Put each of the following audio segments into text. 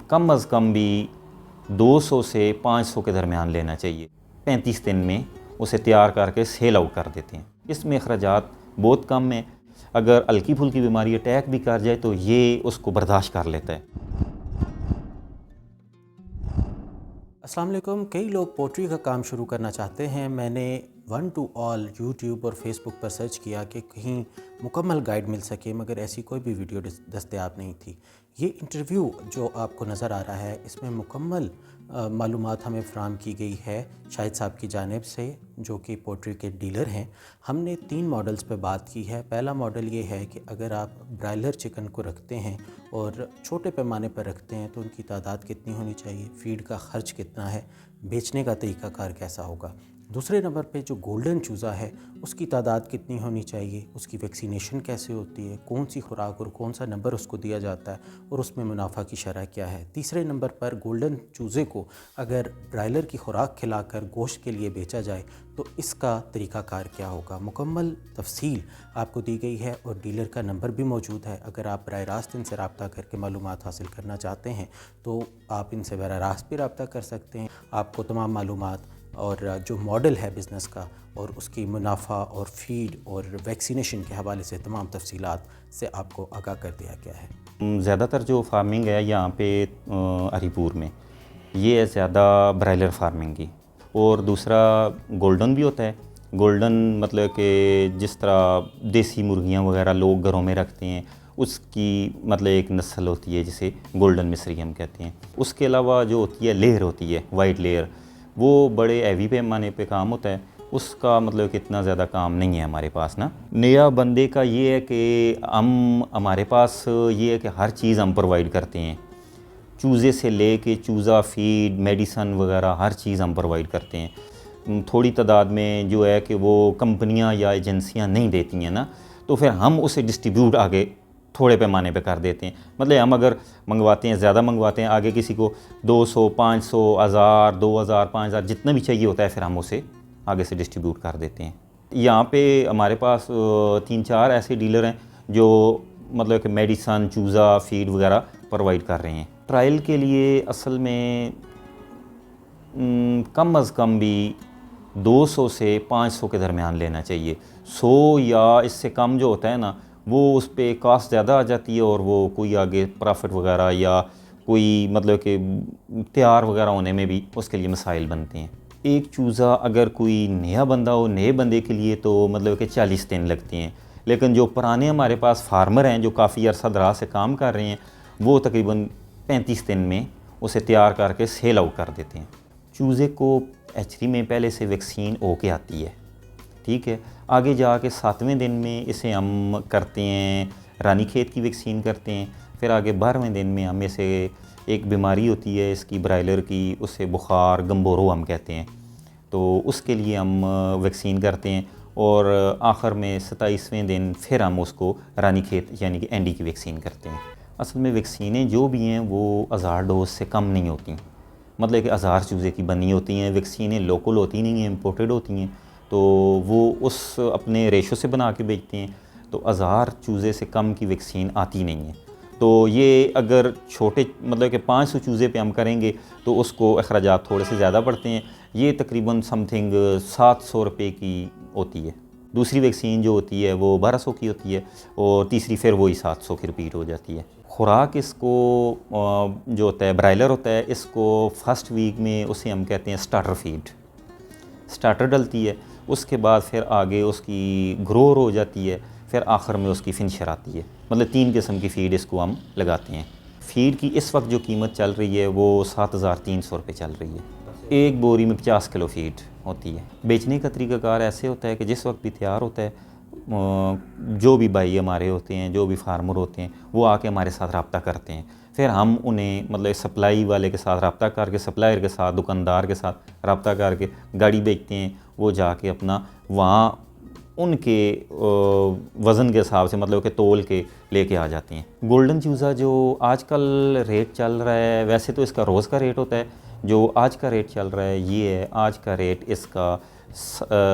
کم از کم بھی 200 سے 500 کے درمیان لینا چاہیے. 35 دن میں اسے تیار کر کے سیل آؤٹ کر دیتے ہیں. اس میں اخراجات بہت کم ہیں. اگر ہلکی پھلکی بیماری اٹیک بھی کر جائے تو یہ اس کو برداشت کر لیتا ہے. السلام علیکم. کئی لوگ پوٹری کا کام شروع کرنا چاہتے ہیں. میں نے ون ٹو آل یوٹیوب اور فیس بک پر سرچ کیا کہ کہیں مکمل گائیڈ مل سکے، مگر ایسی کوئی بھی ویڈیو دستیاب نہیں تھی. یہ انٹرویو جو آپ کو نظر آ رہا ہے اس میں مکمل معلومات ہمیں فراہم کی گئی ہے شاہد صاحب کی جانب سے، جو کہ پوٹری کے ڈیلر ہیں. ہم نے 3 ماڈلز پہ بات کی ہے. پہلا ماڈل یہ ہے کہ اگر آپ برائلر چکن کو رکھتے ہیں اور چھوٹے پیمانے پر رکھتے ہیں تو ان کی تعداد کتنی ہونی چاہیے، فیڈ کا خرچ کتنا ہے، بیچنے کا طریقہ کار کیسا ہوگا. دوسرے نمبر پہ جو گولڈن چوزا ہے اس کی تعداد کتنی ہونی چاہیے، اس کی ویکسینیشن کیسے ہوتی ہے، کون سی خوراک اور کون سا نمبر اس کو دیا جاتا ہے اور اس میں منافع کی شرح کیا ہے. تیسرے نمبر پر گولڈن چوزے کو اگر برائلر کی خوراک کھلا کر گوشت کے لیے بیچا جائے تو اس کا طریقہ کار کیا ہوگا. مکمل تفصیل آپ کو دی گئی ہے اور ڈیلر کا نمبر بھی موجود ہے. اگر آپ براہ راست ان سے رابطہ کر کے معلومات حاصل کرنا چاہتے ہیں تو آپ ان سے براہ راست بھی رابطہ کر سکتے ہیں. آپ کو تمام معلومات اور جو ماڈل ہے بزنس کا اور اس کی منافع اور فیڈ اور ویکسینیشن کے حوالے سے تمام تفصیلات سے آپ کو آگاہ کر دیا گیا ہے. زیادہ تر جو فارمنگ ہے یہاں پہ ہری پور میں یہ ہے زیادہ برائلر فارمنگ کی، اور دوسرا گولڈن بھی ہوتا ہے. گولڈن مطلب کہ جس طرح دیسی مرغیاں وغیرہ لوگ گھروں میں رکھتے ہیں اس کی مطلب ایک نسل ہوتی ہے جسے گولڈن مصری ہم کہتے ہیں. اس کے علاوہ جو ہوتی ہے لیئر ہوتی ہے، وائٹ لیئر، وہ بڑے ہیوی پیمانے پہ کام ہوتا ہے. اس کا مطلب کہ اتنا زیادہ کام نہیں ہے ہمارے پاس نا. نیا بندے کا یہ ہے کہ ہمارے پاس یہ ہے کہ ہر چیز ہم پرووائڈ کرتے ہیں، چوزے سے لے کے چوزا فیڈ میڈیسن وغیرہ ہر چیز ہم پرووائڈ کرتے ہیں. تھوڑی تعداد میں جو ہے کہ وہ کمپنیاں یا ایجنسیاں نہیں دیتی ہیں نا، تو پھر ہم اسے ڈسٹریبیوٹ آگے تھوڑے پیمانے پہ کر دیتے ہیں. مطلب ہم اگر منگواتے ہیں، زیادہ منگواتے ہیں، آگے کسی کو 200 500 1000 2000 5000 جتنا بھی چاہیے ہوتا ہے پھر ہم اسے آگے سے ڈسٹریبیوٹ کر دیتے ہیں. یہاں پہ ہمارے پاس 3-4 ایسے ڈیلر ہیں جو مطلب کہ میڈیسن، چوزا فیڈ وغیرہ پرووائڈ کر رہے ہیں. ٹرائل کے لیے اصل میں کم از کم بھی 200 سے 500 کے درمیان لینا چاہیے. 100 یا اس سے کم جو ہوتا ہے نا وہ اس پہ کاسٹ زیادہ آ جاتی ہے اور وہ کوئی آگے پرافٹ وغیرہ یا کوئی مطلب کہ تیار وغیرہ ہونے میں بھی اس کے لیے مسائل بنتے ہیں. ایک چوزا اگر کوئی نیا بندہ ہو، نئے بندے کے لیے تو مطلب کہ 40 دن لگتے ہیں، لیکن جو پرانے ہمارے پاس فارمر ہیں جو کافی عرصہ دراز سے کام کر رہے ہیں وہ تقریباً 35 دن میں اسے تیار کر کے سیل آؤٹ کر دیتے ہیں. چوزے کو ایچری میں پہلے سے ویکسین ہو کے آتی ہے، ٹھیک ہے. آگے جا کے 7ویں دن میں اسے ہم کرتے ہیں رانی کھیت کی ویکسین کرتے ہیں. پھر آگے 12ویں دن میں ہم اسے ایک بیماری ہوتی ہے اس کی برائلر کی، اسے بخار گمبورو ہم کہتے ہیں، تو اس کے لیے ہم ویکسین کرتے ہیں. اور آخر میں 27ویں دن پھر ہم اس کو رانی کھیت یعنی کہ اینڈی کی ویکسین کرتے ہیں. اصل میں ویکسینیں جو بھی ہیں وہ 1000 ڈوز سے کم نہیں ہوتی، مطلب کہ 1000 چوزے کی بنی ہوتی ہیں. ویکسینیں لوکل ہوتی نہیں ہیں، امپورٹڈ ہوتی ہیں، تو وہ اس اپنے ریشو سے بنا کے بیچتے ہیں. تو 1000 چوزے سے کم کی ویکسین آتی نہیں ہے. تو یہ اگر چھوٹے مطلب کہ 500 چوزے پہ ہم کریں گے تو اس کو اخراجات تھوڑے سے زیادہ پڑتے ہیں. یہ تقریباً سم تھنگ 700 روپے کی ہوتی ہے. دوسری ویکسین جو ہوتی ہے وہ 1200 کی ہوتی ہے اور تیسری پھر وہی 700 کی رپیٹ ہو جاتی ہے. خوراک اس کو جو ہوتا ہے برائلر ہوتا ہے، اس کو فرسٹ ویک میں اسے ہم کہتے ہیں سٹارٹر فیڈ، سٹارٹر ڈلتی ہے. اس کے بعد پھر آگے اس کی گرور ہو جاتی ہے، پھر آخر میں اس کی فنشر آتی ہے. مطلب 3 قسم کی فیڈ اس کو ہم لگاتے ہیں. فیڈ کی اس وقت جو قیمت چل رہی ہے وہ 7300 روپے چل رہی ہے. ایک بوری میں 50 کلو فیڈ ہوتی ہے. بیچنے کا طریقہ کار ایسے ہوتا ہے کہ جس وقت بھی تیار ہوتا ہے جو بھی بھائی ہمارے ہوتے ہیں، جو بھی فارمر ہوتے ہیں، وہ آ کے ہمارے ساتھ رابطہ کرتے ہیں. پھر ہم انہیں مطلب سپلائی والے کے ساتھ رابطہ کر کے، سپلائر کے ساتھ، دکاندار کے ساتھ رابطہ کر کے گاڑی بیچتے ہیں. وہ جا کے اپنا وہاں ان کے وزن کے حساب سے مطلب کہ تول کے لے کے آ جاتے ہیں. گولڈن چوزا جو آج کل ریٹ چل رہا ہے، ویسے تو اس کا روز کا ریٹ ہوتا ہے، جو آج کا ریٹ چل رہا ہے یہ ہے، آج کا ریٹ اس کا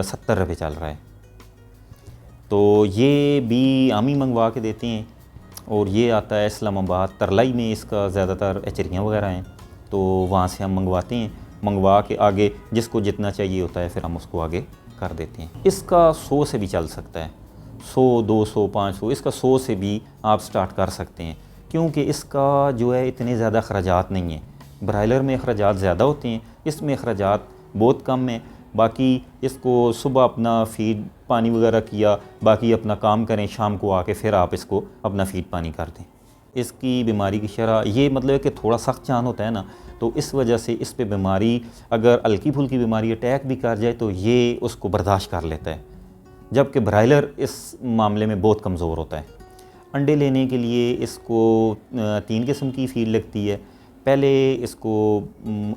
70 روپے چل رہا ہے. تو یہ بھی ہم ہی منگوا کے دیتے ہیں اور یہ آتا ہے اسلام آباد ترلائی میں، اس کا زیادہ تر ایچریاں وغیرہ ہیں، تو وہاں سے ہم منگواتے ہیں، منگوا کے آگے جس کو جتنا چاہیے ہوتا ہے پھر ہم اس کو آگے کر دیتے ہیں۔ اس کا 100 سے بھی چل سکتا ہے، 100 200 500، اس کا 100 سے بھی آپ سٹارٹ کر سکتے ہیں، کیونکہ اس کا جو ہے اتنے زیادہ اخراجات نہیں ہیں۔ برائلر میں اخراجات زیادہ ہوتے ہیں، اس میں اخراجات بہت کم ہیں۔ باقی اس کو صبح اپنا فیڈ پانی وغیرہ کیا، باقی اپنا کام کریں، شام کو آ کے پھر آپ اس کو اپنا فیڈ پانی کر دیں۔ اس کی بیماری کی شرح یہ مطلب ہے کہ تھوڑا سخت جان ہوتا ہے نا، تو اس وجہ سے اس پہ بیماری اگر ہلکی پھلکی بیماری اٹیک بھی کر جائے تو یہ اس کو برداشت کر لیتا ہے، جبکہ برائلر اس معاملے میں بہت کمزور ہوتا ہے۔ انڈے لینے کے لیے اس کو 3 قسم کی فیڈ لگتی ہے۔ پہلے اس کو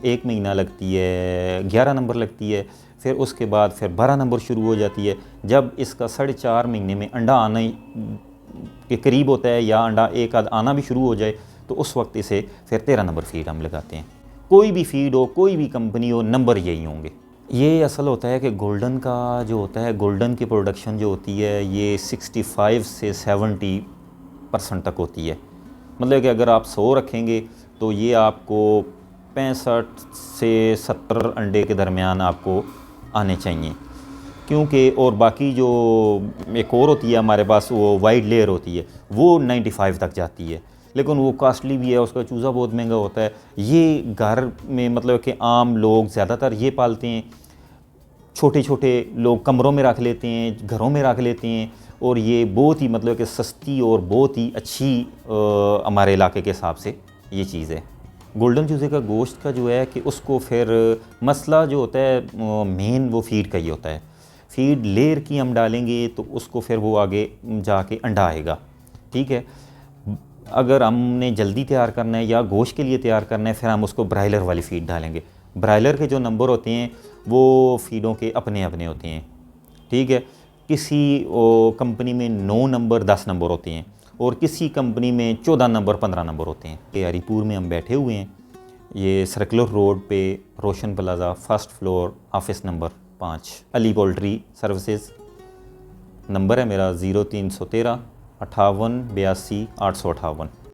1 مہینہ لگتی ہے، 11 نمبر لگتی ہے، پھر اس کے بعد پھر 12 نمبر شروع ہو جاتی ہے۔ جب اس کا 4.5 مہینے میں انڈا آنے کے قریب ہوتا ہے یا انڈا ایک آدھ آنا بھی شروع ہو جائے تو اس وقت اسے پھر 13 نمبر فیڈ ہم لگاتے ہیں۔ کوئی بھی فیڈ ہو، کوئی بھی کمپنی ہو، نمبر یہی ہوں گے۔ یہ اصل ہوتا ہے کہ گولڈن کا جو ہوتا ہے، گولڈن کی پروڈکشن جو ہوتی ہے یہ 65 سے 70% تک ہوتی ہے۔ مطلب کہ اگر آپ 100 رکھیں گے تو یہ آپ کو 65 سے 70 انڈے کے درمیان آپ کو آنے چاہیے، کیونکہ اور باقی جو ایک اور ہوتی ہے ہمارے پاس وہ وائٹ لیئر ہوتی ہے، وہ 95 تک جاتی ہے، لیکن وہ کاسٹلی بھی ہے، اس کا چوزا بہت مہنگا ہوتا ہے۔ یہ گھر میں مطلب کہ عام لوگ زیادہ تر یہ پالتے ہیں، چھوٹے چھوٹے لوگ کمروں میں رکھ لیتے ہیں، گھروں میں رکھ لیتے ہیں، اور یہ بہت ہی مطلب کہ سستی اور بہت ہی اچھی ہمارے علاقے کے حساب سے یہ چیز ہے۔ گولڈن چوزے کا گوشت کا جو ہے کہ اس کو پھر مسئلہ جو ہوتا ہے مین وہ فیڈ کا ہی ہوتا ہے۔ فیڈ لیئر کی ہم ڈالیں گے تو اس کو پھر وہ آگے جا کے انڈا آئے گا، ٹھیک ہے۔ اگر ہم نے جلدی تیار کرنا ہے یا گوشت کے لیے تیار کرنا ہے پھر ہم اس کو برائلر والی فیڈ ڈالیں گے۔ برائلر کے جو نمبر ہوتے ہیں وہ فیڈوں کے اپنے اپنے ہوتے ہیں، ٹھیک ہے۔ کسی کمپنی میں 9 نمبر 10 نمبر ہوتے ہیں اور کسی کمپنی میں 14 نمبر 15 نمبر ہوتے ہیں۔ ہری پور میں ہم بیٹھے ہوئے ہیں، یہ سرکولر روڈ پہ Roshan plaza, 1st floor, office number 5، Ali poultry services. Number ہے میرا 0313 58 82 858۔